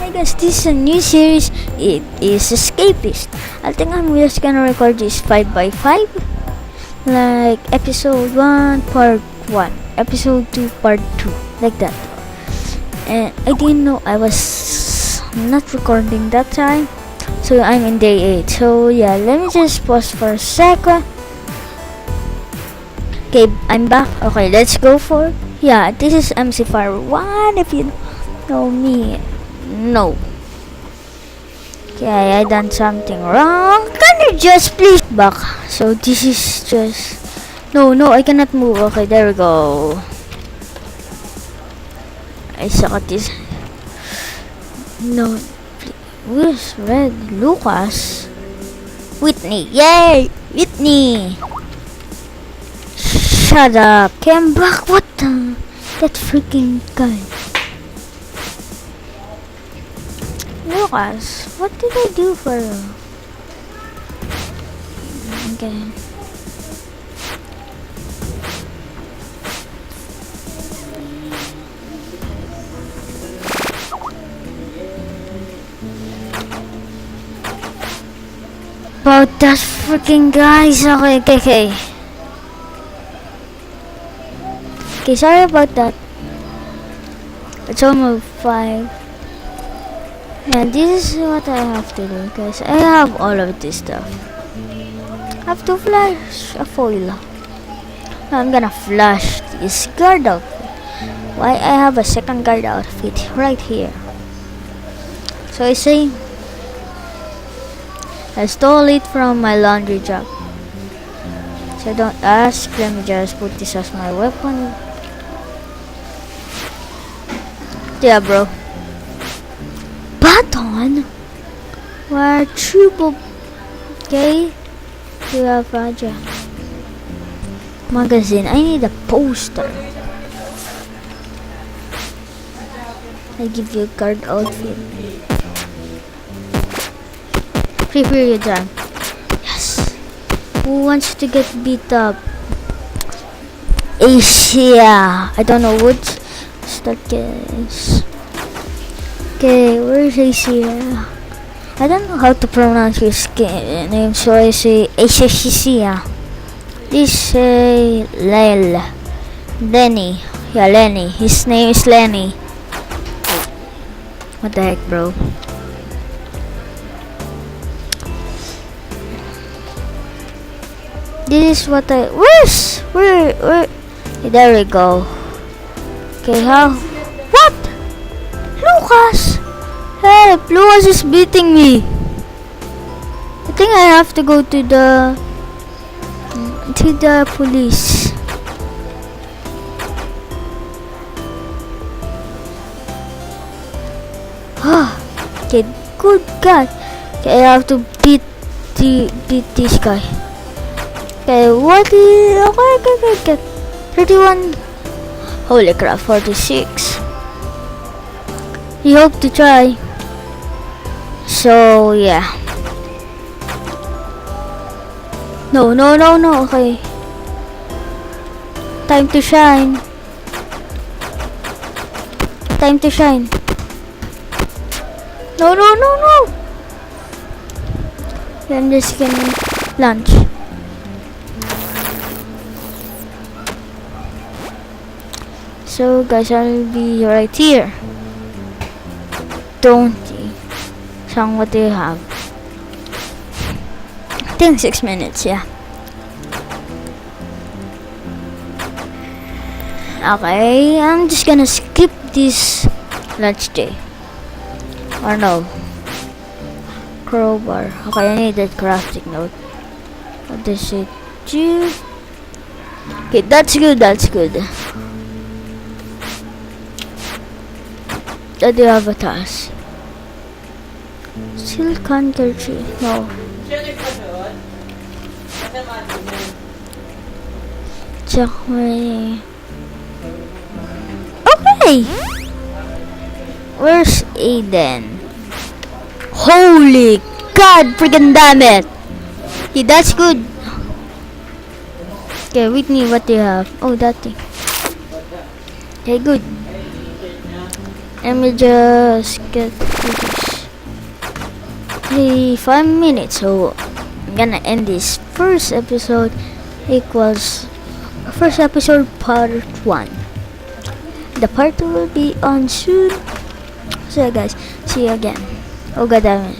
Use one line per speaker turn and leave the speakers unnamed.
Hi guys, this is a new series. It is Escapist. I think I'm just gonna record this 5x5. Like episode 1 part 1, episode 2 part 2, like that. And I didn't know I was not recording that time. So I'm in day 8. So yeah, let me just pause for a second. Okay, I'm back. Okay, let's go for. Yeah, this is MC Fire 1 if you know me. No. Okay, I done something wrong. Can you just please back? So this is just. No, I cannot move. Okay, there we go. I suck at this. No. Where's Red? Lucas? Whitney. Yay! Whitney! Shut up. Came back. What the? That freaking guy. Lucas, what did I do for you? Okay. About that freaking guys. Okay. Okay, sorry about that. It's almost 5. And this is what I have to do, guys. I have all of this stuff. I have to flash a foil. Now I'm gonna flash this guard outfit. Why I have a second guard outfit right here. So I say I stole it from my laundry job. So don't ask, let me just put this as my weapon. Yeah, bro. Baton? Where triple? Okay. You have Raja. Magazine. I need a poster. I give you a guard outfit. Free period time. Yes. Who wants to get beat up? Asia. I don't know what's that case. Okay, where's Asia? I don't know how to pronounce his name, so I say Asia. This say Lenny. Yeah, Lenny. His name is Lenny. What the heck, bro? This is what I. Where? There we go. Okay, how? What? Lucas! Help! Lucas is beating me! I think I have to go to the police. Okay, good God. Okay, I have to beat this guy. Okay, what is... Okay. 31. Holy crap, 46. He hoped to try. So yeah. No. Okay. Time to shine. No. I'm just gonna lunch. So guys, I'll be right here. Don't you? Sang, what do you have? I think 6 minutes, yeah. Okay, I'm just gonna skip this lunch day. Or no. Crowbar. Okay, I need that crafting note. What does it do? Okay, that's good. I do have a task. Silk handkerchief. No. Check my... Okay! Where's Aiden? Holy God, freaking damn it! Okay, that's good. Okay, Whitney, what do you have? Oh, that thing. Okay, good. Let me just get 5 minutes, so I'm gonna end this first episode equals first episode part 1. The part 2 will be on soon. So yeah guys, see you again. Oh god damn it.